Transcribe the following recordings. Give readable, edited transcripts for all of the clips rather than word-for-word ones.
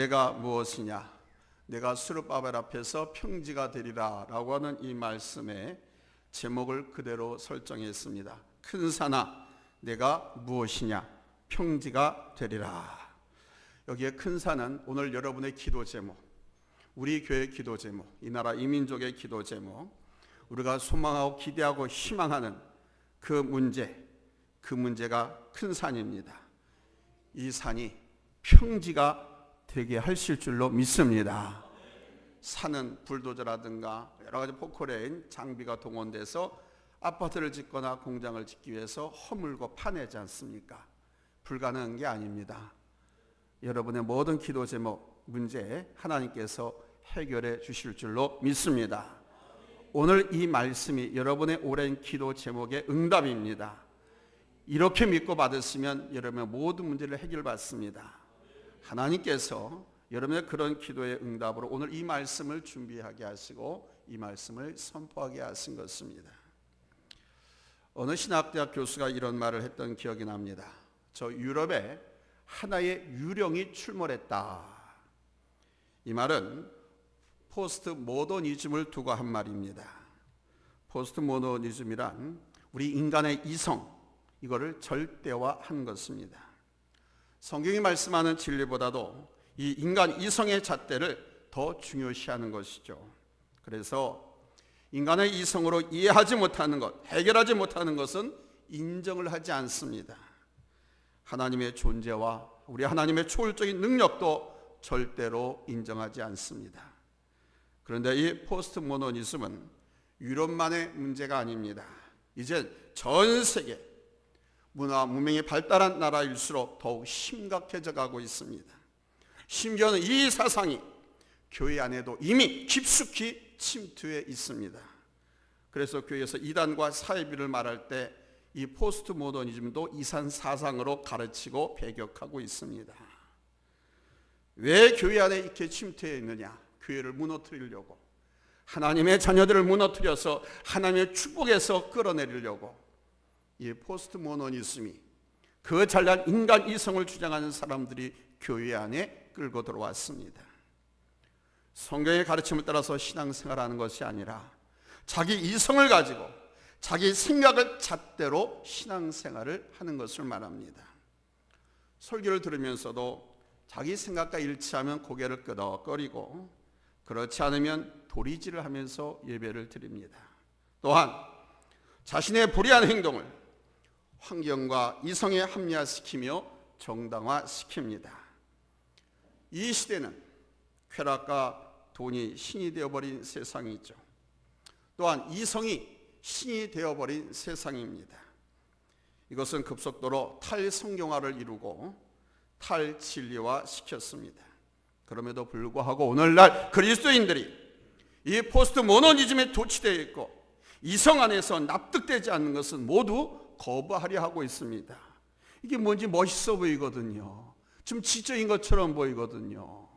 내가 무엇이냐? 내가 스룹바벨 앞에서 평지가 되리라 라고 하는 이 말씀의 제목을 그대로 설정했습니다. 큰 산아, 내가 무엇이냐? 평지가 되리라. 여기에 큰 산은 오늘 여러분의 기도 제목, 우리 교회 기도 제목, 이 나라 이민족의 기도 제목, 우리가 소망하고 기대하고 희망하는 그 문제가 큰 산입니다. 이 산이 평지가 되게 하실 줄로 믿습니다. 산은 불도저라든가 여러 가지 포크레인 장비가 동원돼서 아파트를 짓거나 공장을 짓기 위해서 허물고 파내지 않습니까? 불가능한 게 아닙니다. 여러분의 모든 기도 제목, 문제 하나님께서 해결해 주실 줄로 믿습니다. 오늘 이 말씀이 여러분의 오랜 기도 제목의 응답입니다. 이렇게 믿고 받으시면 여러분의 모든 문제를 해결받습니다. 하나님께서 여러분의 그런 기도의 응답으로 오늘 이 말씀을 준비하게 하시고 이 말씀을 선포하게 하신 것입니다. 어느 신학대학 교수가 이런 말을 했던 기억이 납니다. 저 유럽에 하나의 유령이 출몰했다. 이 말은 포스트 모더니즘을 두고 한 말입니다. 포스트 모더니즘이란 우리 인간의 이성, 이거를 절대화한 것입니다. 성경이 말씀하는 진리보다도 이 인간 이성의 잣대를 더 중요시하는 것이죠. 그래서 인간의 이성으로 이해하지 못하는 것, 해결하지 못하는 것은 인정을 하지 않습니다. 하나님의 존재와 우리 하나님의 초월적인 능력도 절대로 인정하지 않습니다. 그런데 이 포스트 모더니즘은 유럽만의 문제가 아닙니다. 이제 전 세계 문화 문명이 발달한 나라일수록 더욱 심각해져 가고 있습니다. 심지어는 이 사상이 교회 안에도 이미 깊숙이 침투해 있습니다. 그래서 교회에서 이단과 사이비를 말할 때 이 포스트 모더니즘도 이산 사상으로 가르치고 배격하고 있습니다. 왜 교회 안에 이렇게 침투해 있느냐? 교회를 무너뜨리려고, 하나님의 자녀들을 무너뜨려서 하나님의 축복에서 끌어내리려고 이 포스트 모더니즘이 그 잘난 인간 이성을 주장하는 사람들이 교회 안에 끌고 들어왔습니다. 성경의 가르침을 따라서 신앙생활하는 것이 아니라 자기 이성을 가지고 자기 생각을 잣대로 신앙생활을 하는 것을 말합니다. 설교를 들으면서도 자기 생각과 일치하면 고개를 끄덕거리고 그렇지 않으면 도리질을 하면서 예배를 드립니다. 또한 자신의 불의한 행동을 환경과 이성에 합리화시키며 정당화시킵니다. 이 시대는 쾌락과 돈이 신이 되어버린 세상이죠. 또한 이성이 신이 되어버린 세상입니다. 이것은 급속도로 탈성경화를 이루고 탈진리화 시켰습니다. 그럼에도 불구하고 오늘날 그리스도인들이 이 포스트 모더니즘에 도취되어 있고 이성 안에서 납득되지 않는 것은 모두 거부하려 하고 있습니다. 이게 뭔지 멋있어 보이거든요. 좀 지적인 것처럼 보이거든요.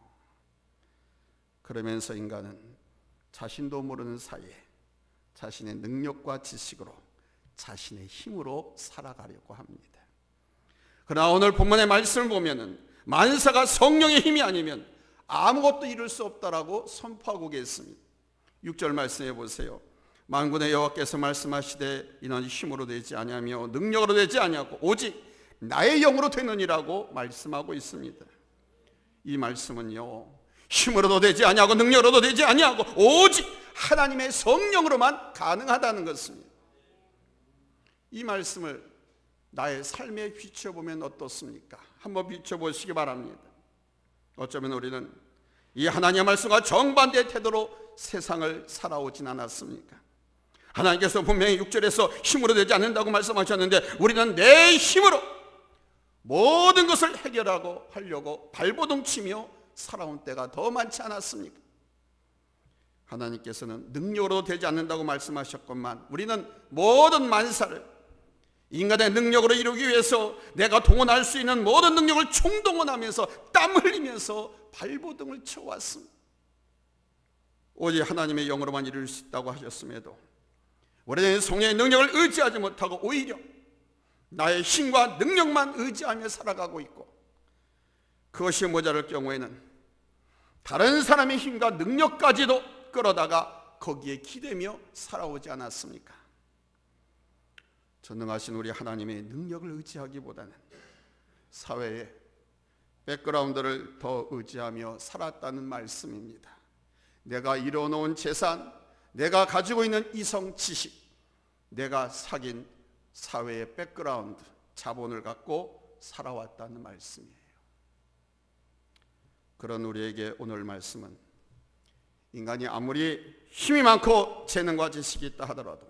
그러면서 인간은 자신도 모르는 사이에 자신의 능력과 지식으로 자신의 힘으로 살아가려고 합니다. 그러나 오늘 본문의 말씀을 보면은 만사가 성령의 힘이 아니면 아무것도 이룰 수 없다라고 선포하고 계십니다. 6절 말씀해 보세요. 만군의 여호와께서 말씀하시되 이는 힘으로 되지 아니하며 능력으로 되지 아니하고 오직 나의 영으로 되느니라고 말씀하고 있습니다. 이 말씀은요, 힘으로도 되지 아니하고 능력으로도 되지 아니하고 오직 하나님의 성령으로만 가능하다는 것입니다. 이 말씀을 나의 삶에 비춰보면 어떻습니까? 한번 비춰보시기 바랍니다. 어쩌면 우리는 이 하나님의 말씀과 정반대의 태도로 세상을 살아오진 않았습니까? 하나님께서 분명히 6절에서 힘으로 되지 않는다고 말씀하셨는데 우리는 내 힘으로 모든 것을 해결하고 하려고 발버둥 치며 살아온 때가 더 많지 않았습니까? 하나님께서는 능력으로 되지 않는다고 말씀하셨건만 우리는 모든 만사를 인간의 능력으로 이루기 위해서 내가 동원할 수 있는 모든 능력을 총동원하면서 땀 흘리면서 발버둥을 쳐왔습니다. 오직 하나님의 영으로만 이룰 수 있다고 하셨음에도 우리는 성령의 능력을 의지하지 못하고 오히려 나의 힘과 능력만 의지하며 살아가고 있고 그것이 모자랄 경우에는 다른 사람의 힘과 능력까지도 끌어다가 거기에 기대며 살아오지 않았습니까? 전능하신 우리 하나님의 능력을 의지하기보다는 사회의 백그라운드를 더 의지하며 살았다는 말씀입니다. 내가 이뤄놓은 재산, 내가 가지고 있는 이성 지식, 내가 사귄 사회의 백그라운드, 자본을 갖고 살아왔다는 말씀이에요. 그런 우리에게 오늘 말씀은 인간이 아무리 힘이 많고 재능과 지식이 있다 하더라도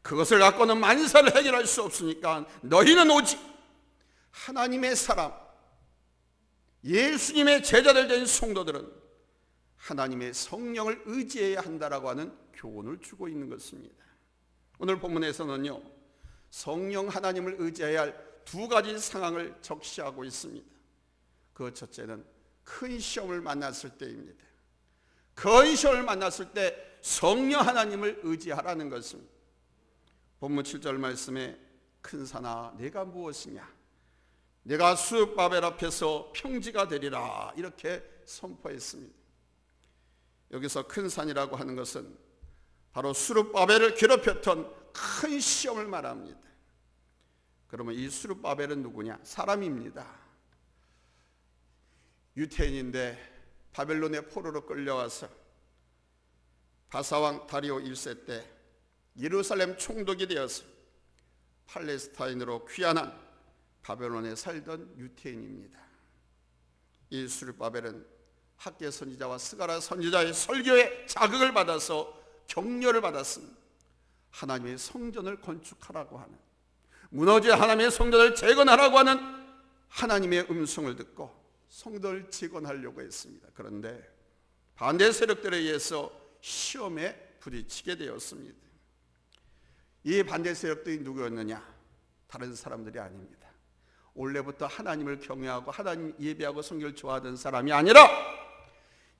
그것을 갖고는 만사를 해결할 수 없으니까 너희는 오직 하나님의 사람, 예수님의 제자들 된 성도들은 하나님의 성령을 의지해야 한다라고 하는 교훈을 주고 있는 것입니다. 오늘 본문에서는요, 성령 하나님을 의지해야 할 두 가지 상황을 적시하고 있습니다. 그 첫째는 큰 시험을 만났을 때입니다. 큰 시험을 만났을 때 성령 하나님을 의지하라는 것입니다. 본문 7절 말씀에 큰 산아 내가 무엇이냐, 내가 수르바벨 앞에서 평지가 되리라 이렇게 선포했습니다. 여기서 큰 산이라고 하는 것은 바로 수르바벨을 괴롭혔던 큰 시험을 말합니다. 그러면 이 수르바벨은 누구냐? 사람입니다. 유태인인데 바벨론의 포로로 끌려와서 바사왕 다리오 1세 때 예루살렘 총독이 되어서 팔레스타인으로 귀환한 바벨론에 살던 유태인입니다. 이 수르바벨은 학계 선지자와 스가랴 선지자의 설교에 자극을 받아서 격려를 받았습니다. 하나님의 성전을 건축하라고 하는, 무너진 하나님의 성전을 재건하라고 하는 하나님의 음성을 듣고 성전을 재건하려고 했습니다. 그런데 반대 세력들에 의해서 시험에 부딪히게 되었습니다. 이 반대 세력들이 누구였느냐? 다른 사람들이 아닙니다. 원래부터 하나님을 경외하고 하나님 예배하고 성경을 좋아하던 사람이 아니라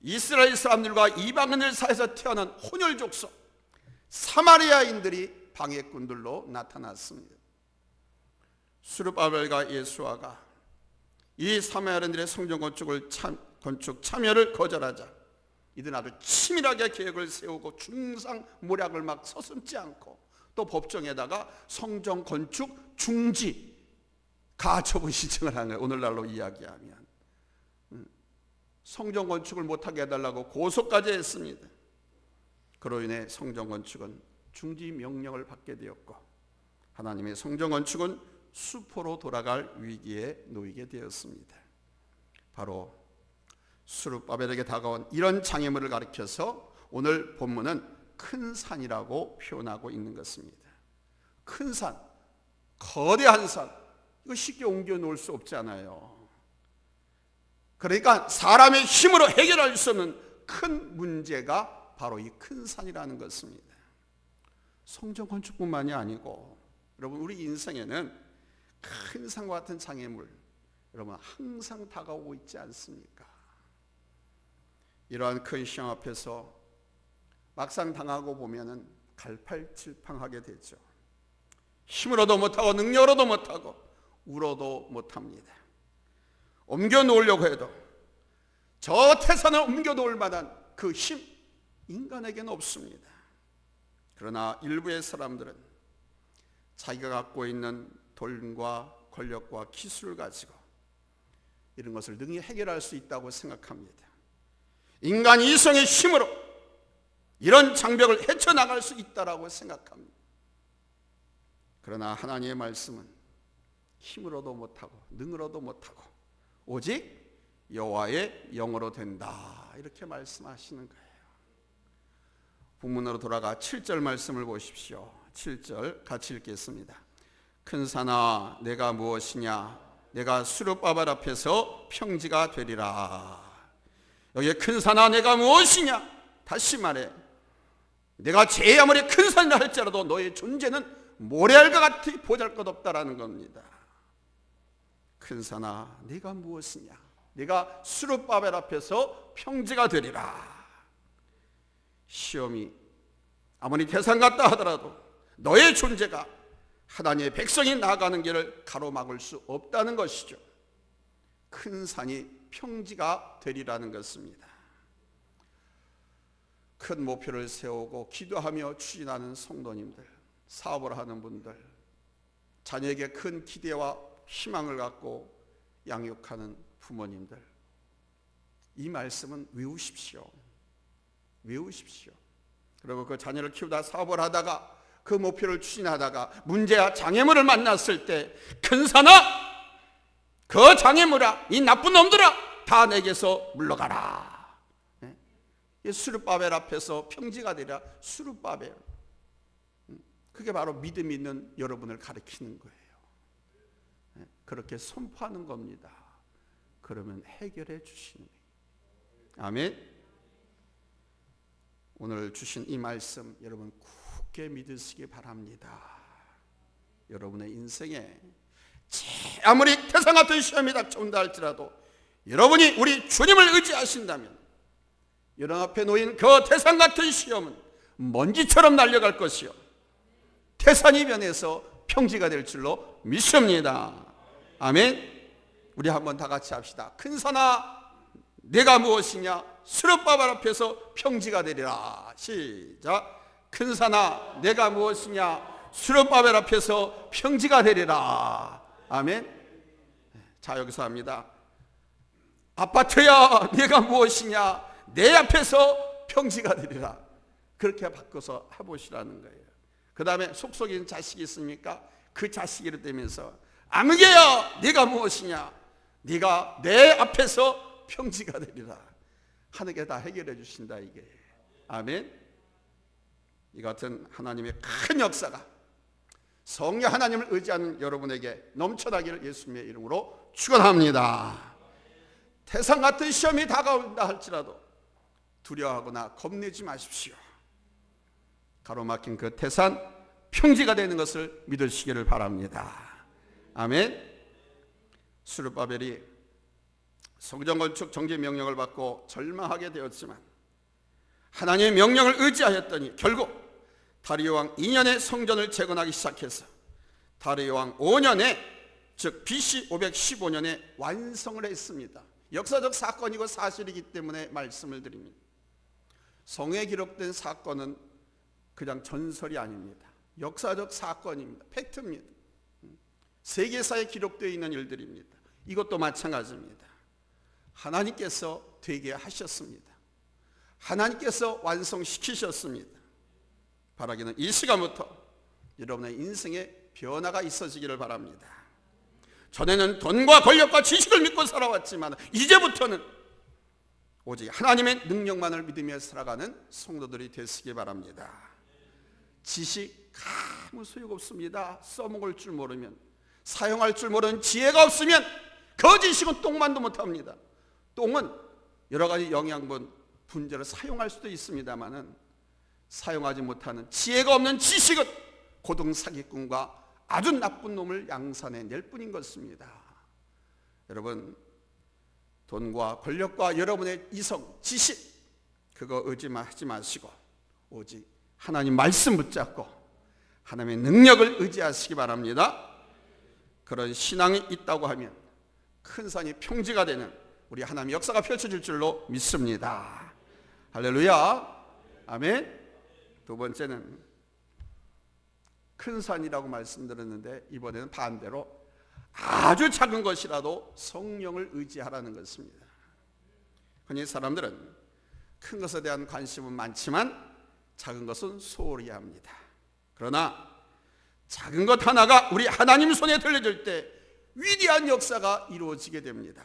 이스라엘 사람들과 이방인들 사이에서 태어난 혼혈 족속 사마리아인들이 방해꾼들로 나타났습니다. 수르바벨과 예수아가 이 사마리아인들의 성전 건축 참여를 거절하자 이들은 아주 치밀하게 계획을 세우고 중상모략을 막 서슴지 않고 또 법정에다가 성전 건축 중지 가처분 신청을 하는 거예요. 오늘날로 이야기하면 성전 건축을 못하게 해달라고 고소까지 했습니다. 그로 인해 성전 건축은 중지 명령을 받게 되었고 하나님의 성전 건축은 수포로 돌아갈 위기에 놓이게 되었습니다. 바로 수르바벨에게 다가온 이런 장애물을 가리켜서 오늘 본문은 큰 산이라고 표현하고 있는 것입니다. 큰 산, 거대한 산, 이거 쉽게 옮겨 놓을 수 없잖아요. 그러니까 사람의 힘으로 해결할 수 없는 큰 문제가 바로 이 큰 산이라는 것입니다. 성전 건축뿐만이 아니고 여러분 우리 인생에는 큰 산과 같은 장애물 여러분 항상 다가오고 있지 않습니까? 이러한 큰 시험 앞에서 막상 당하고 보면은 갈팔질팡하게 되죠. 힘으로도 못하고 능력으로도 못하고 울어도 못합니다. 옮겨 놓으려고 해도 저 태산을 옮겨 놓을 만한 그 힘 인간에게는 없습니다. 그러나 일부의 사람들은 자기가 갖고 있는 돈과 권력과 기술을 가지고 이런 것을 능히 해결할 수 있다고 생각합니다. 인간 이성의 힘으로 이런 장벽을 헤쳐나갈 수 있다고 생각합니다. 그러나 하나님의 말씀은 힘으로도 못하고 능으로도 못하고 오직 여호와의 영으로 된다 이렇게 말씀하시는 거예요. 본문으로 돌아가 7절 말씀을 보십시오. 7절 같이 읽겠습니다. 큰 산아 내가 무엇이냐, 내가 수르바벨 앞에서 평지가 되리라. 여기에 큰 산아 내가 무엇이냐, 다시 말해 내가 제 아무리 큰 산이라 할지라도 너의 존재는 모래알과 같이 보잘것없다라는 겁니다. 큰 산아 네가 무엇이냐, 네가 수르바벨 앞에서 평지가 되리라. 시험이 아무리 태산 같다 하더라도 너의 존재가 하나님의 백성이 나아가는 길을 가로막을 수 없다는 것이죠. 큰 산이 평지가 되리라는 것입니다. 큰 목표를 세우고 기도하며 추진하는 성도님들, 사업을 하는 분들, 자녀에게 큰 기대와 희망을 갖고 양육하는 부모님들, 이 말씀은 외우십시오. 외우십시오. 그리고 그 자녀를 키우다 사업을 하다가 그 목표를 추진하다가 문제와 장애물을 만났을 때 큰 산아, 그 장애물아, 이 나쁜 놈들아, 다 내게서 물러가라. 수르바벨 앞에서 평지가 되라. 수르바벨, 그게 바로 믿음 있는 여러분을 가리키는 거예요. 그렇게 선포하는 겁니다. 그러면 해결해 주시는 거예요. 아멘. 오늘 주신 이 말씀 여러분 굳게 믿으시기 바랍니다. 여러분의 인생에 아무리 태산 같은 시험이 닥쳐온다 할지라도 여러분이 우리 주님을 의지하신다면 여러분 앞에 놓인 그 태산 같은 시험은 먼지처럼 날려갈 것이요 태산이 변해서 평지가 될 줄로 믿습니다. 아멘. 우리 한번 다 같이 합시다. 큰 산아, 내가 무엇이냐? 수르바벨 앞에서 평지가 되리라. 시작. 큰 산아, 내가 무엇이냐? 수르바벨 앞에서 평지가 되리라. 아멘. 자, 여기서 합니다. 아파트야, 내가 무엇이냐? 내 앞에서 평지가 되리라. 그렇게 바꿔서 해보시라는 거예요. 그 다음에 속속인 자식이 있습니까? 그 자식이를 대면서 아무개야, 네가 무엇이냐? 네가 내 앞에서 평지가 되리라. 하늘께 다 해결해 주신다, 이게. 아멘. 이 같은 하나님의 큰 역사가 성령 하나님을 의지하는 여러분에게 넘쳐나기를 예수님의 이름으로 축원합니다. 태산 같은 시험이 다가온다 할지라도 두려워하거나 겁내지 마십시오. 가로막힌 그 태산 평지가 되는 것을 믿으시기를 바랍니다. 아멘. 수르바벨이 성전 건축 정지 명령을 받고 절망하게 되었지만 하나님의 명령을 의지하였더니 결국 다리오 왕 2년에 성전을 재건하기 시작해서 다리오 왕 5년에 즉 BC 515년에 완성을 했습니다. 역사적 사건이고 사실이기 때문에 말씀을 드립니다. 성에 기록된 사건은 그냥 전설이 아닙니다. 역사적 사건입니다. 팩트입니다. 세계사에 기록되어 있는 일들입니다. 이것도 마찬가지입니다. 하나님께서 되게 하셨습니다. 하나님께서 완성시키셨습니다. 바라기는 이 시간부터 여러분의 인생에 변화가 있어지기를 바랍니다. 전에는 돈과 권력과 지식을 믿고 살아왔지만 이제부터는 오직 하나님의 능력만을 믿으며 살아가는 성도들이 되시기 바랍니다. 지식 아무 소용없습니다. 써먹을 줄 모르면, 사용할 줄 모르는 지혜가 없으면 그 지식은 똥만도 못합니다. 똥은 여러 가지 영양분, 분자를 사용할 수도 있습니다만은 사용하지 못하는 지혜가 없는 지식은 고등 사기꾼과 아주 나쁜 놈을 양산해낼 뿐인 것입니다. 여러분, 돈과 권력과 여러분의 이성, 지식 그거 의지하지 마시고 오직 하나님 말씀 붙잡고 하나님의 능력을 의지하시기 바랍니다. 그런 신앙이 있다고 하면 큰 산이 평지가 되는 우리 하나님의 역사가 펼쳐질 줄로 믿습니다. 할렐루야. 아멘. 두 번째는 큰 산이라고 말씀드렸는데 이번에는 반대로 아주 작은 것이라도 성령을 의지하라는 것입니다. 흔히 사람들은 큰 것에 대한 관심은 많지만 작은 것은 소홀히 합니다. 그러나 작은 것 하나가 우리 하나님 손에 들려질 때 위대한 역사가 이루어지게 됩니다.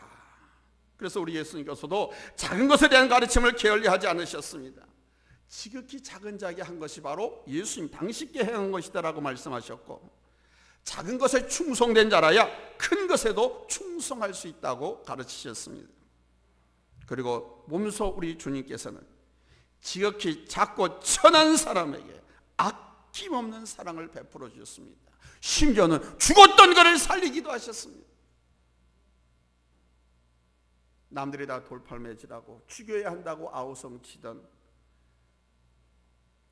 그래서 우리 예수님께서도 작은 것에 대한 가르침을 게을리하지 않으셨습니다. 지극히 작은 자에게 한 것이 바로 예수님 당신께 행한 것이다라고 말씀하셨고, 작은 것에 충성된 자라야 큰 것에도 충성할 수 있다고 가르치셨습니다. 그리고 몸소 우리 주님께서는 지극히 작고 천한 사람에게 아낌없는 사랑을 베풀어 주셨습니다. 심지어는 죽었던 그를 살리기도 하셨습니다. 남들이 다 돌팔매질하고 죽여야 한다고 아우성치던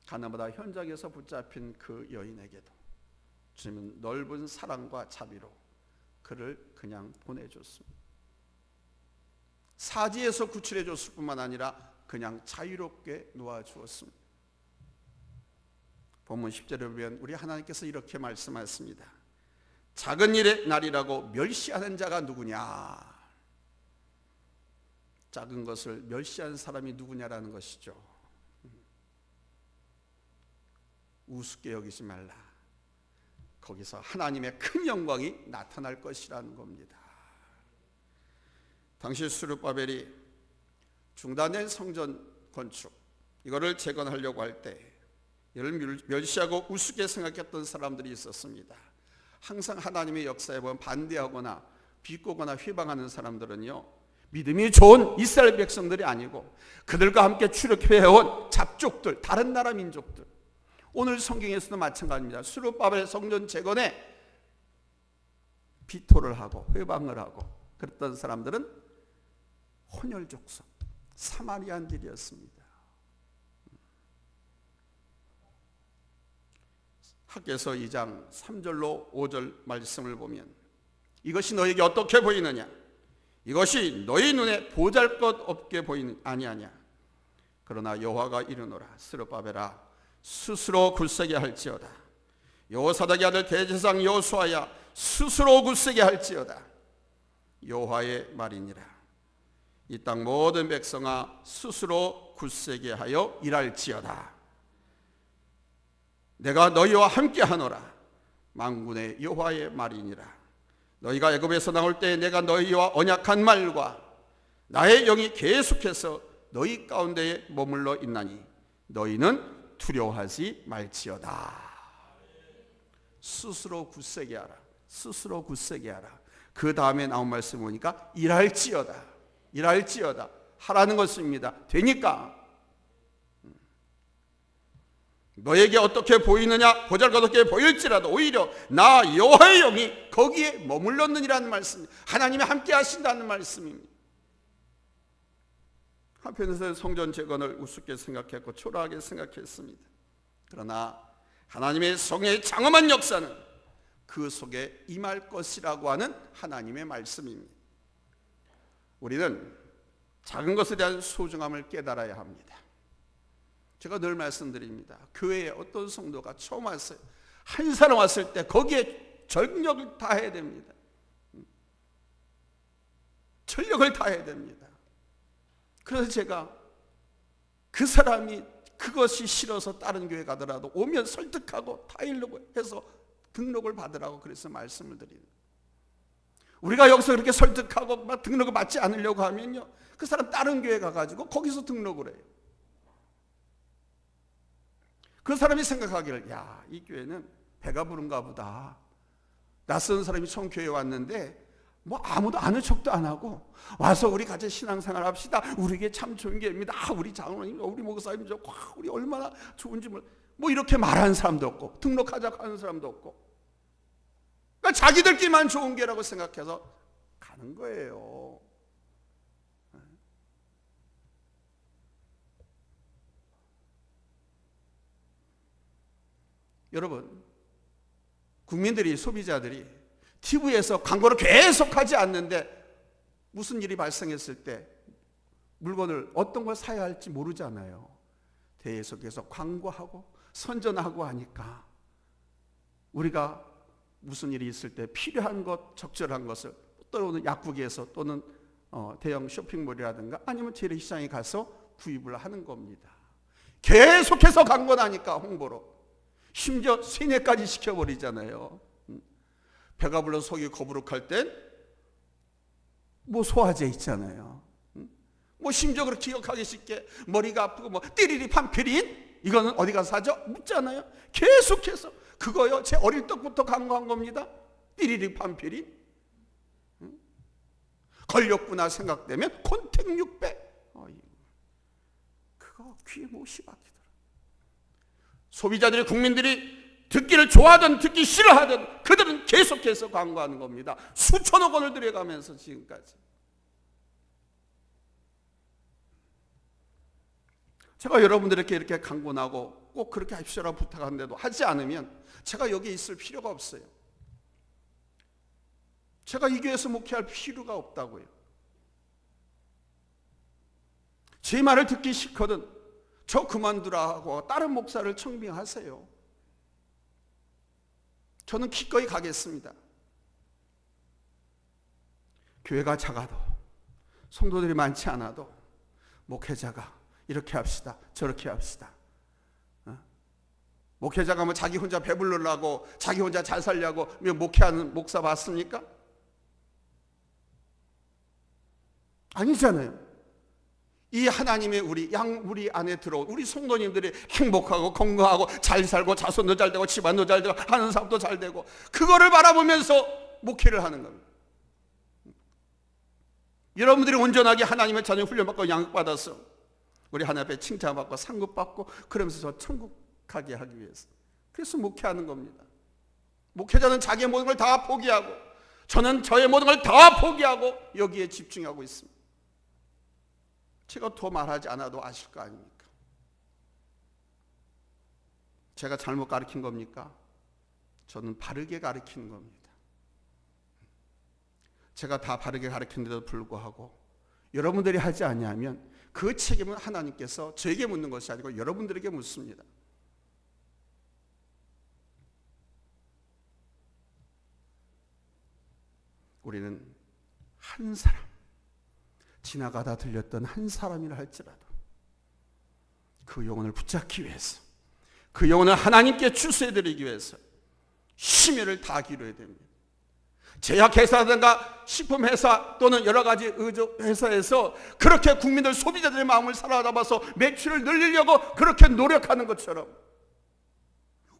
가나보다 현장에서 붙잡힌 그 여인에게도 주님은 넓은 사랑과 자비로 그를 그냥 보내줬습니다. 사지에서 구출해 줬을 뿐만 아니라 그냥 자유롭게 놓아주었습니다. 본문 10절에 보면 우리 하나님께서 이렇게 말씀하십니다. 작은 일의 날이라고 멸시하는 자가 누구냐? 작은 것을 멸시하는 사람이 누구냐라는 것이죠. 우습게 여기지 말라. 거기서 하나님의 큰 영광이 나타날 것이라는 겁니다. 당시 스룹바벨이 중단된 성전 건축, 이거를 재건하려고 할 때 이를 멸시하고 우습게 생각했던 사람들이 있었습니다. 항상 하나님의 역사에 보면 반대하거나 비꼬거나 회방하는 사람들은요, 믿음이 좋은 이스라엘 백성들이 아니고 그들과 함께 출애굽해온 잡족들, 다른 나라 민족들. 오늘 성경에서도 마찬가지입니다. 스룹바벨 성전 재건에 비토를 하고 회방을 하고 그랬던 사람들은 혼혈 족속 사마리안들이었습니다. 학개서 2장 3절로 5절 말씀을 보면 이것이 너에게 어떻게 보이느냐? 이것이 너희 눈에 보잘것없게 보이는 아니하냐? 그러나 여호와가 이르노라. 스룹바벨아 스스로 굳세게 할지어다. 여호사닥의 아들 대제사장 여호수아야 스스로 굳세게 할지어다. 여호와의 말이니라. 이 땅 모든 백성아 스스로 굳세게 하여 일할지어다. 내가 너희와 함께하노라. 만군의 여호와의 말이니라. 너희가 애굽에서 나올 때 내가 너희와 언약한 말과 나의 영이 계속해서 너희 가운데에 머물러 있나니 너희는 두려워하지 말지어다. 스스로 굳세게 하라. 스스로 굳세게 하라. 그 다음에 나온 말씀 보니까 일할지어다. 일할지어다. 하라는 것입니다. 되니까. 너에게 어떻게 보이느냐? 보잘것없게 보일지라도 오히려 나 여호와의 영이 거기에 머물렀느니라는 말씀, 하나님이 함께 하신다는 말씀입니다. 한편에서 성전 재건을 우습게 생각했고 초라하게 생각했습니다. 그러나 하나님의 성의 장엄한 역사는 그 속에 임할 것이라고 하는 하나님의 말씀입니다. 우리는 작은 것에 대한 소중함을 깨달아야 합니다. 제가 늘 말씀드립니다. 교회에 어떤 성도가 처음 왔어요. 한 사람 왔을 때 거기에 전력을 다해야 됩니다. 전력을 다해야 됩니다. 그래서 제가 그 사람이 그것이 싫어서 다른 교회 가더라도 오면 설득하고 다이려고 해서 등록을 받으라고 그래서 말씀을 드리는. 우리가 여기서 그렇게 설득하고 막 등록을 받지 않으려고 하면요, 그 사람 다른 교회 가가지고 거기서 등록을 해요. 그 사람이 생각하기를, 야, 이 교회는 배가 부른가 보다. 낯선 사람이 처음 교회에 왔는데 뭐 아무도 아는 척도 안 하고 와서 우리 같이 신앙생활 합시다. 우리에게 참 좋은 교회입니다. 우리 장로님, 우리 목사님, 우리 얼마나 좋은지 뭐 이렇게 말하는 사람도 없고 등록하자고 하는 사람도 없고, 그러니까 자기들끼리만 좋은 교회라고 생각해서 가는 거예요. 여러분, 국민들이, 소비자들이 TV에서 광고를 계속하지 않는데 무슨 일이 발생했을 때 물건을 어떤 걸 사야 할지 모르잖아요. 계속해서 광고하고 선전하고 하니까 우리가 무슨 일이 있을 때 필요한 것, 적절한 것을 또는 약국에서 또는 대형 쇼핑몰이라든가 아니면 재래시장에 가서 구입을 하는 겁니다. 계속해서 광고 나니까 홍보로 심지어 세뇌까지 시켜버리잖아요. 배가 불러 속이 거부룩할 땐 뭐 소화제 있잖아요. 뭐 심지어 그렇게 기억하기 쉽게 머리가 아프고 뭐 띠리리 판피린 이거는 어디 가서 사죠? 묻잖아요. 계속해서 그거요, 제 어릴 적부터 광고한 겁니다. 띠리리 판피린. 걸렸구나 생각되면 콘택 600. 그거 귀에 못이 박히더라. 소비자들이, 국민들이 듣기를 좋아하든 듣기 싫어하든 그들은 계속해서 광고하는 겁니다. 수천억 원을 들여가면서 지금까지. 제가 여러분들에게 이렇게 강권하고 꼭 그렇게 하십시오라고 부탁하는데도 하지 않으면 제가 여기 있을 필요가 없어요. 제가 이 교회에서 목회할 필요가 없다고요. 제 말을 듣기 싫거든 저 그만두라고 다른 목사를 청빙하세요. 저는 기꺼이 가겠습니다. 교회가 작아도 성도들이 많지 않아도 목회자가 이렇게 합시다 저렇게 합시다. 목회자가 뭐 자기 혼자 배부르려고 자기 혼자 잘 살려고 목회하는 목사 봤습니까? 아니잖아요. 이 하나님의 우리 안에 들어온 우리 성도님들이 행복하고 건강하고 잘 살고 자손도 잘 되고 집안도 잘 되고 하는 사업도 잘 되고 그거를 바라보면서 목회를 하는 겁니다. 여러분들이 온전하게 하나님의 자녀 훈련받고 양육받아서 우리 하나님 앞에 칭찬받고 상급받고 그러면서 저 천국 가게 하기 위해서 그래서 목회하는 겁니다. 목회자는 자기의 모든 걸 다 포기하고 저는 저의 모든 걸 다 포기하고 여기에 집중하고 있습니다. 제가 더 말하지 않아도 아실 거 아닙니까? 제가 잘못 가르친 겁니까? 저는 바르게 가르치는 겁니다. 제가 다 바르게 가르치는데도 불구하고 여러분들이 하지 않냐면 그 책임은 하나님께서 저에게 묻는 것이 아니고 여러분들에게 묻습니다. 우리는 한 사람, 지나가다 들렸던 한 사람이라 할지라도 그 영혼을 붙잡기 위해서 그 영혼을 하나님께 추수해드리기 위해서 심혈을 다하기로 됩니다. 제약회사든가 식품회사 또는 여러 가지 의료회사에서 그렇게 국민들 소비자들의 마음을 사로잡아서 매출을 늘리려고 그렇게 노력하는 것처럼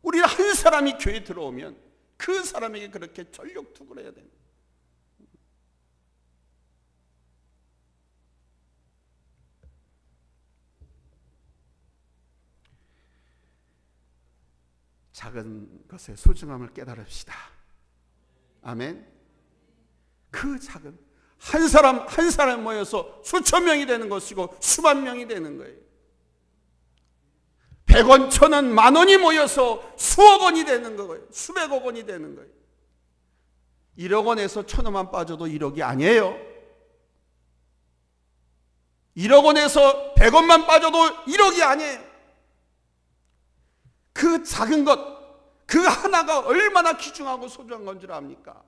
우리 한 사람이 교회에 들어오면 그 사람에게 그렇게 전력 투구를 해야 됩니다. 작은 것의 소중함을 깨달읍시다. 아멘. 그 작은 한 사람 한 사람 모여서 수천 명이 되는 것이고 수만 명이 되는 거예요. 100원, 1000원, 10,000원이 모여서 수억 원이 되는 거예요. 수백억 원이 되는 거예요. 1억 원에서 1,000원만 빠져도 1억이 아니에요. 1억 원에서 100원만 빠져도 1억이 아니에요. 그 작은 것, 그 하나가 얼마나 귀중하고 소중한 건 줄 압니까?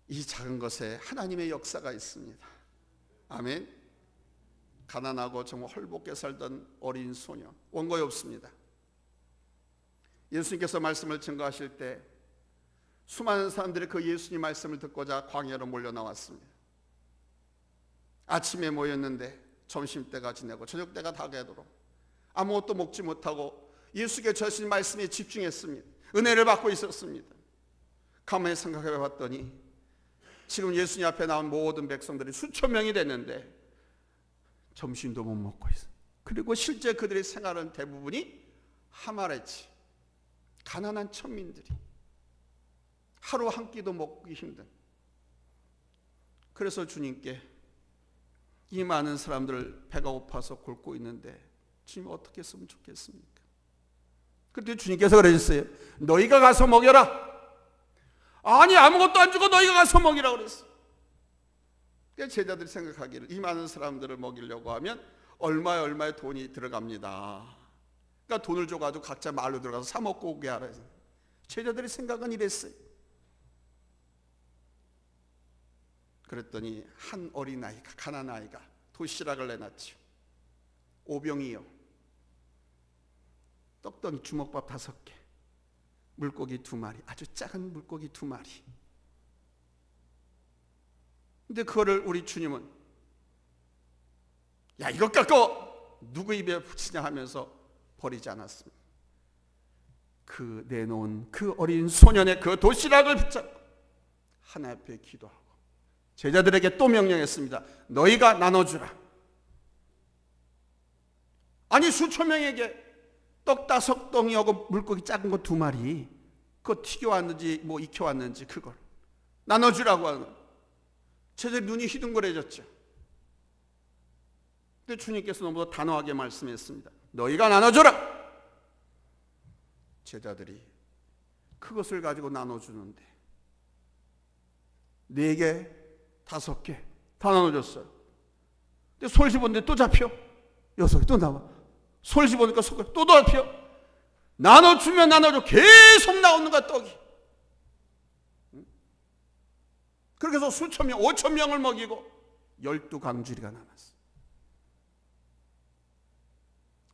이 작은 것에 하나님의 역사가 있습니다. 아멘. 가난하고 정말 헐벗게 살던 어린 소녀, 원고에 없습니다. 예수님께서 말씀을 증거하실 때 수많은 사람들이 그 예수님 말씀을 듣고자 광야로 몰려 나왔습니다. 아침에 모였는데 점심때가 지나고 저녁때가 다가도록 아무것도 먹지 못하고 예수께 주신 말씀에 집중했습니다. 은혜를 받고 있었습니다. 가만히 생각해 봤더니 지금 예수님 앞에 나온 모든 백성들이 수천 명이 됐는데 점심도 못 먹고 있어요. 그리고 실제 그들의 생활은 대부분이 하마레치, 가난한 천민들이 하루 한 끼도 먹기 힘든. 그래서 주님께 이 많은 사람들 배가 고파서 굶고 있는데 주님 어떻게 했으면 좋겠습니까? 그때 주님께서 그러셨어요. 너희가 가서 먹여라. 아니 아무것도 안 주고 너희가 가서 먹이라 그랬어. 그러니까 제자들이 생각하기를 이 많은 사람들을 먹이려고 하면 얼마의 돈이 들어갑니다. 그러니까 돈을 줘가지고 각자 마을로 들어가서 사 먹고 오게 하라. 제자들의 생각은 이랬어요. 그랬더니 한 어린아이가, 가난아이가 도시락을 내놨죠. 오병이요, 떡덩이 주먹밥 5개, 물고기 2마리, 아주 작은 물고기 2마리. 근데 그거를 우리 주님은 야 이것 갖고 누구 입에 붙이냐 하면서 버리지 않았습니다. 그 내놓은 그 어린 소년의 그 도시락을 붙잡고 하나님 앞에 기도하고 제자들에게 또 명령했습니다. 너희가 나눠주라. 아니 수천 명에게 떡 5덩이하고 물고기 작은 거 2마리 그거 튀겨왔는지 뭐 익혀왔는지 그걸 나눠주라고 하는 거예요. 제자들 눈이 희둥거려졌죠. 근데 주님께서 너무 단호하게 말씀했습니다. 너희가 나눠줘라. 제자들이 그것을 가지고 나눠주는데 4개, 5개 다 나눠줬어요. 근데 손을 집었는데 또 잡혀. 6개 또 남아. 손을 집으니까 또 잡혀. 나눠주면 나눠줘. 계속 나오는 거야, 떡이. 그렇게 해서 수천 명, 5천 명을 먹이고 12강주리가 남았어.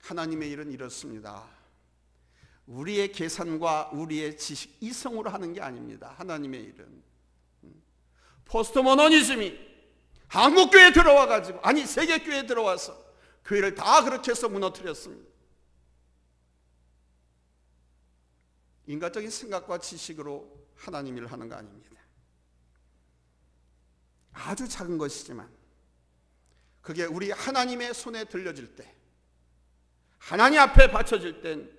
하나님의 일은 이렇습니다. 우리의 계산과 우리의 지식, 이성으로 하는 게 아닙니다. 하나님의 일은 포스트모더니즘이 한국교회에 들어와가지고, 아니 세계교회에 들어와서 교회를 다 그렇게 해서 무너뜨렸습니다. 인간적인 생각과 지식으로 하나님 일을 하는 거 아닙니다. 아주 작은 것이지만 그게 우리 하나님의 손에 들려질 때, 하나님 앞에 바쳐질 땐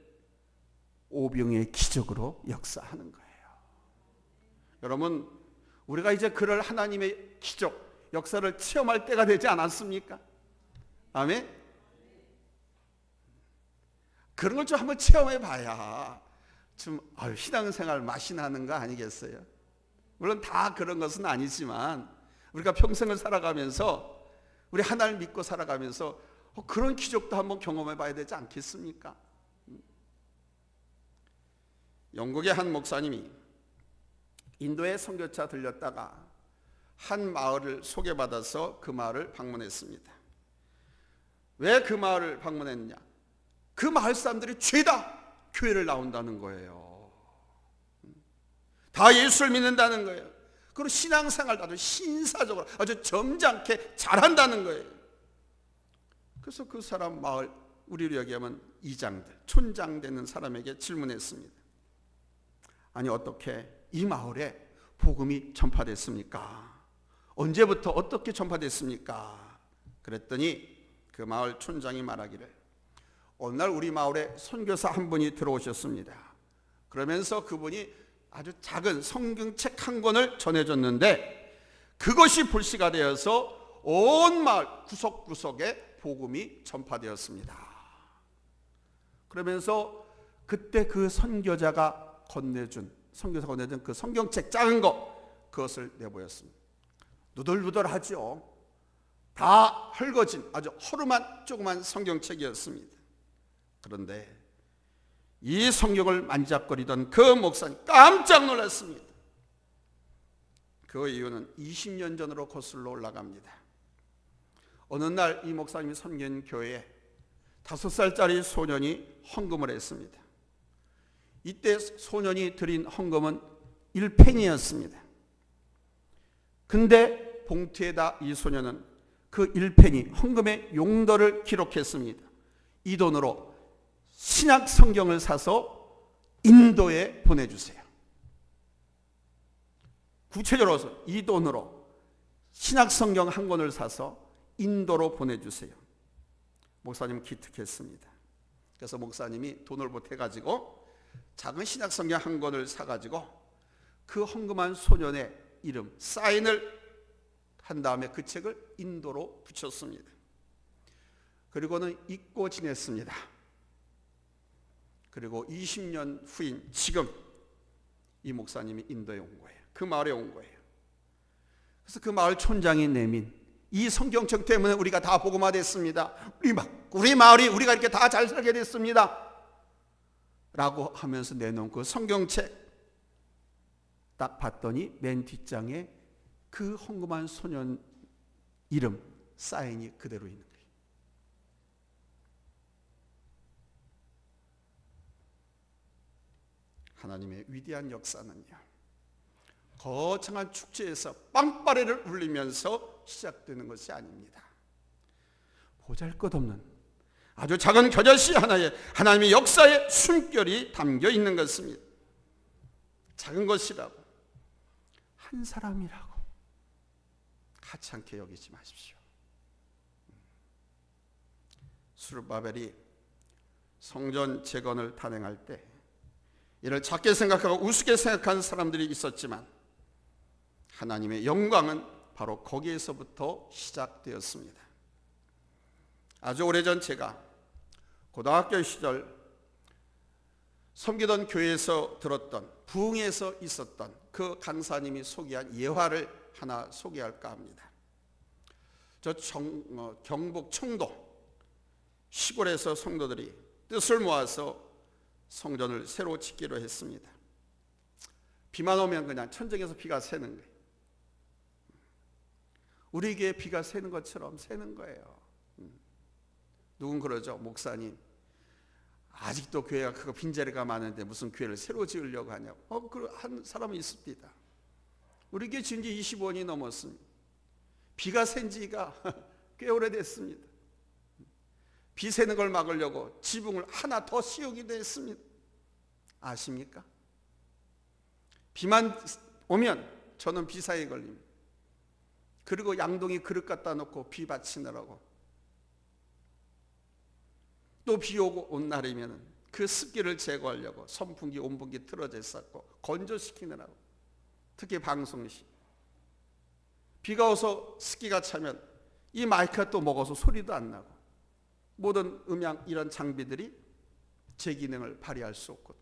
오병의 기적으로 역사하는 거예요. 여러분, 우리가 이제 그럴 하나님의 기적, 역사를 체험할 때가 되지 않았습니까? 아멘? 그런 걸 좀 한번 체험해 봐야 좀 신앙생활 맛이 나는 거 아니겠어요? 물론 다 그런 것은 아니지만 우리가 평생을 살아가면서, 우리 하나님을 믿고 살아가면서 그런 기적도 한번 경험해 봐야 되지 않겠습니까? 영국의 한 목사님이 인도에 선교차 들렸다가 한 마을을 소개받아서 그 마을을 방문했습니다. 왜 그 마을을 방문했냐? 그 마을 사람들이 죄다 교회를 나온다는 거예요. 다 예수를 믿는다는 거예요. 그리고 신앙생활도 아주 신사적으로 아주 점잖게 잘한다는 거예요. 그래서 그 사람 마을, 우리로 얘기하면 이장들, 촌장 되는 사람에게 질문했습니다. 아니, 어떻게 이 마을에 복음이 전파됐습니까? 언제부터 어떻게 전파됐습니까? 그랬더니 그 마을 촌장이 말하기를, 어느 날 우리 마을에 선교사 한 분이 들어오셨습니다. 그러면서 그분이 아주 작은 성경책 한 권을 전해줬는데 그것이 불씨가 되어서 온 마을 구석구석에 복음이 전파되었습니다. 그러면서 그때 그 선교사가 건네준 그 성경책 작은 거, 그것을 내보였습니다. 누들누들하죠. 다 헐거진 아주 허름한 조그만 성경책이었습니다. 그런데 이 성경을 만작거리던 그 목사님 깜짝 놀랐습니다. 그 이유는 20년 전으로 거슬러 올라갑니다. 어느 날 이 목사님이 섬긴 교회에 5살짜리 소년이 헌금을 했습니다. 이때 소년이 드린 헌금은 1페니였습니다. 근데 봉투에다 이 소년은 그 1페니 헌금의 용도를 기록했습니다. 이 돈으로 신약 성경을 사서 인도에 보내주세요. 구체적으로 이 돈으로 신약 성경 한 권을 사서 인도로 보내주세요. 목사님은 기특했습니다. 그래서 목사님이 돈을 보태가지고 작은 신약 성경 한 권을 사가지고 그 헌금한 소년의 이름, 사인을 한 다음에 그 책을 인도로 붙였습니다. 그리고는 잊고 지냈습니다. 그리고 20년 후인 지금 이 목사님이 인도에 온 거예요. 그 마을에 온 거예요. 그래서 그 마을 촌장이 내민 이 성경책 때문에 우리가 다 복음화 됐습니다. 우리 마을이 우리가 이렇게 다 잘 살게 됐습니다. 라고 하면서 내놓은 그 성경책 딱 봤더니 맨 뒷장에 그 헌금한 소년 이름, 사인이 그대로 있는 거예요. 하나님의 위대한 역사는요, 거창한 축제에서 빵빠레를 울리면서 시작되는 것이 아닙니다. 보잘것없는 아주 작은 겨자씨 하나에 하나님의 역사의 숨결이 담겨 있는 것입니다. 작은 것이라고, 한 사람이라고 하찮게 여기지 마십시오. 스룹바벨이 성전 재건을 단행할 때 이를 작게 생각하고 우습게 생각하는 사람들이 있었지만 하나님의 영광은 바로 거기에서부터 시작되었습니다. 아주 오래전 제가 고등학교 시절 섬기던 교회에서 들었던, 부흥에서 있었던 그 강사님이 소개한 예화를 하나 소개할까 합니다. 경북 청도 시골에서 성도들이 뜻을 모아서 성전을 새로 짓기로 했습니다. 비만 오면 그냥 천정에서 비가 새는 거예요. 우리 교회에 비가 새는 것처럼 새는 거예요. 누군 그러죠? 목사님, 아직도 교회가 크고 빈자리가 많은데 무슨 교회를 새로 지으려고 하냐고. 한 사람은 있습니다. 우리 교회 지은 지 25년이 넘었습니다. 비가 샌 지가 꽤 오래됐습니다. 비 새는 걸 막으려고 지붕을 하나 더 씌우기도 했습니다. 아십니까? 비만 오면 저는 비사에 걸립니다. 그리고 양동이 그릇 갖다 놓고 비 받치느라고, 또 비 오고 온 날이면 그 습기를 제거하려고 선풍기, 온풍기 틀어져 있었고 건조시키느라고, 특히 방송시 비가 와서 습기가 차면 이 마이크가 또 먹어서 소리도 안 나고 모든 음향 이런 장비들이 제 기능을 발휘할 수 없거든.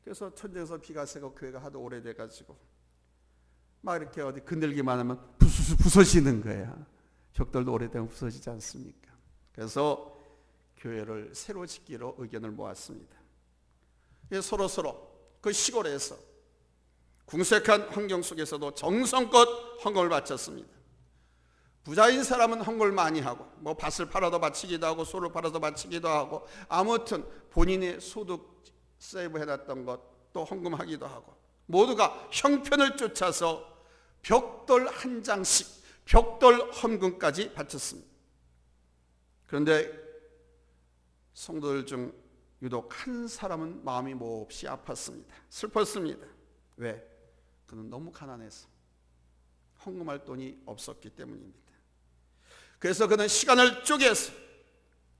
그래서 천정에서 비가 새고 교회가 하도 오래돼가지고 막 이렇게 어디 건들기만 하면 부서지는 거야. 벽돌도 오래되면 부서지지 않습니까? 그래서 교회를 새로 짓기로 의견을 모았습니다. 서로 그 시골에서 궁색한 환경 속에서도 정성껏 헌금을 바쳤습니다. 부자인 사람은 헌금을 많이 하고 뭐 밭을 팔아도 바치기도 하고 소를 팔아도 바치기도 하고 아무튼 본인의 소득 세이브 해놨던 것 또 헌금하기도 하고 모두가 형편을 쫓아서 벽돌 한 장씩 벽돌 헌금까지 바쳤습니다. 그런데 성도들 중 유독 한 사람은 마음이 몹시 아팠습니다. 슬펐습니다. 왜? 그는 너무 가난해서 헌금할 돈이 없었기 때문입니다. 그래서 그는 시간을 쪼개서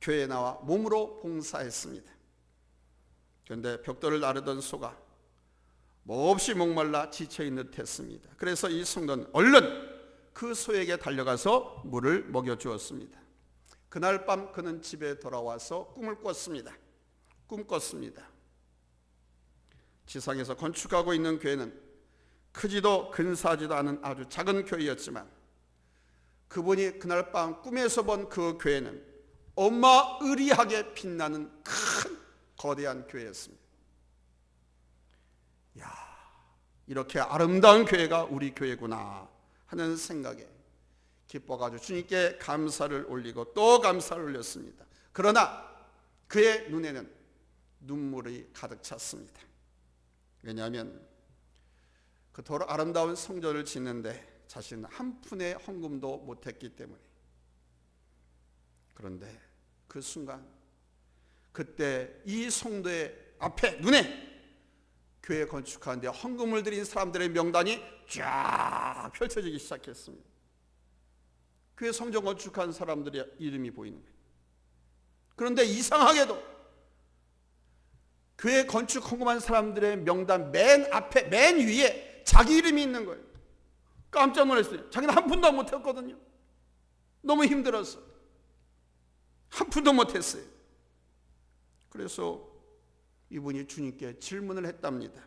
교회에 나와 몸으로 봉사했습니다. 그런데 벽돌을 나르던 소가 몹시 목말라 지쳐있는 듯했습니다. 그래서 이 성도는 얼른 그 소에게 달려가서 물을 먹여주었습니다. 그날 밤 그는 집에 돌아와서 꿈을 꿨습니다. 지상에서 건축하고 있는 교회는 크지도 근사하지도 않은 아주 작은 교회였지만 그분이 그날 밤 꿈에서 본 그 교회는 어마어리하게 빛나는 큰 거대한 교회였습니다. 야, 이렇게 아름다운 교회가 우리 교회구나 하는 생각에 기뻐가지고 주님께 감사를 올리고 또 감사를 올렸습니다. 그러나 그의 눈에는 눈물이 가득 찼습니다. 왜냐하면 그 도로 아름다운 성전을 짓는데 자신은 한 푼의 헌금도 못했기 때문에. 그런데 그 순간 그때 이 성도의 앞에 눈에 교회 건축하는데 헌금을 드린 사람들의 명단이 쫙 펼쳐지기 시작했습니다. 교회 성전 건축한 사람들의 이름이 보이는 거예요. 그런데 이상하게도 교회 건축 헌금한 사람들의 명단 맨 앞에 맨 위에 자기 이름이 있는 거예요. 깜짝 놀랐어요. 자기는 한 푼도 못했거든요. 너무 힘들었어. 한 푼도 못했어요. 그래서 이분이 주님께 질문을 했답니다.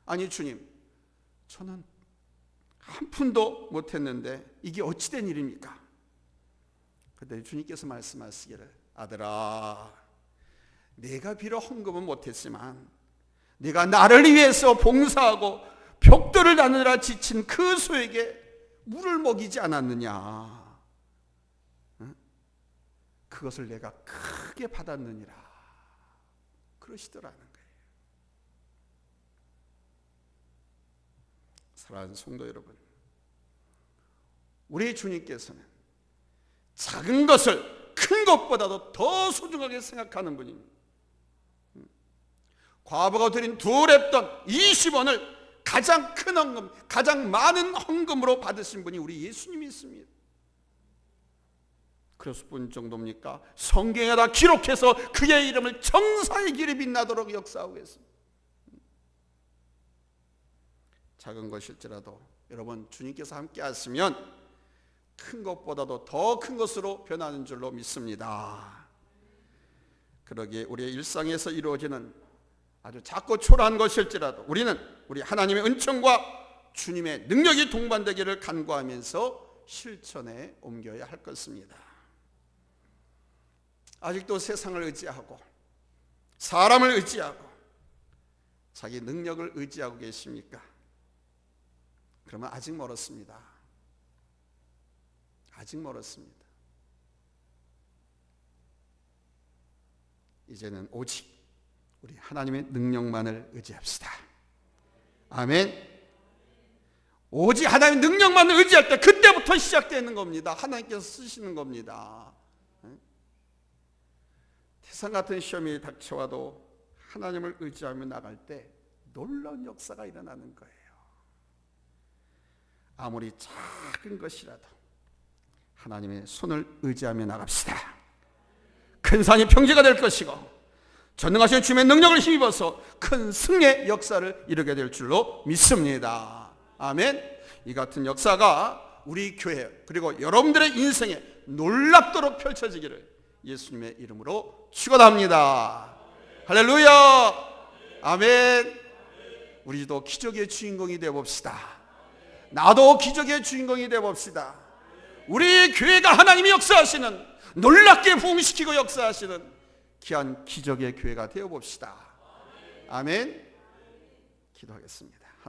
아니 주님, 저는 한 푼도 못했는데 이게 어찌된 일입니까? 그때 주님께서 말씀하시기를, 아들아, 내가 비록 헌금은 못했지만 내가 나를 위해서 봉사하고 벽돌을 나누느라 지친 그 소에게 물을 먹이지 않았느냐? 그것을 내가 크게 받았느니라. 그러시더라는 거예요. 사랑하는 성도 여러분, 우리 주님께서는 작은 것을 큰 것보다도 더 소중하게 생각하는 분입니다. 과부가 드린 두 랩돈 20원을 가장 큰 헌금, 가장 많은 헌금으로 받으신 분이 우리 예수님이 있습니다. 그래서 뿐 정도입니까? 성경에다 기록해서 그의 이름을 정사의 길이 빛나도록 역사하고 있습니다. 작은 것일지라도 여러분 주님께서 함께 하시면 큰 것보다도 더 큰 것으로 변하는 줄로 믿습니다. 그러기에 우리의 일상에서 이루어지는 아주 작고 초라한 것일지라도 우리는 우리 하나님의 은총과 주님의 능력이 동반되기를 간구하면서 실천에 옮겨야 할 것입니다. 아직도 세상을 의지하고 사람을 의지하고 자기 능력을 의지하고 계십니까? 그러면 아직 멀었습니다. 아직 멀었습니다. 이제는 오직 우리 하나님의 능력만을 의지합시다. 아멘. 오직 하나님의 능력만을 의지할 때 그때부터 시작되는 겁니다. 하나님께서 쓰시는 겁니다. 태산 같은 시험이 닥쳐와도 하나님을 의지하며 나갈 때 놀라운 역사가 일어나는 거예요. 아무리 작은 것이라도 하나님의 손을 의지하며 나갑시다. 큰 산이 평지가 될 것이고 전능하신 주님의 능력을 힘입어서 큰 승리의 역사를 이루게 될 줄로 믿습니다. 아멘. 이 같은 역사가 우리 교회 그리고 여러분들의 인생에 놀랍도록 펼쳐지기를 예수님의 이름으로 축원합니다. 할렐루야. 아멘. 우리도 기적의 주인공이 되어봅시다. 나도 기적의 주인공이 되어봅시다. 우리 교회가 하나님이 역사하시는, 놀랍게 부흥시키고 역사하시는 귀한 기적의 교회가 되어봅시다. 아멘. 기도하겠습니다.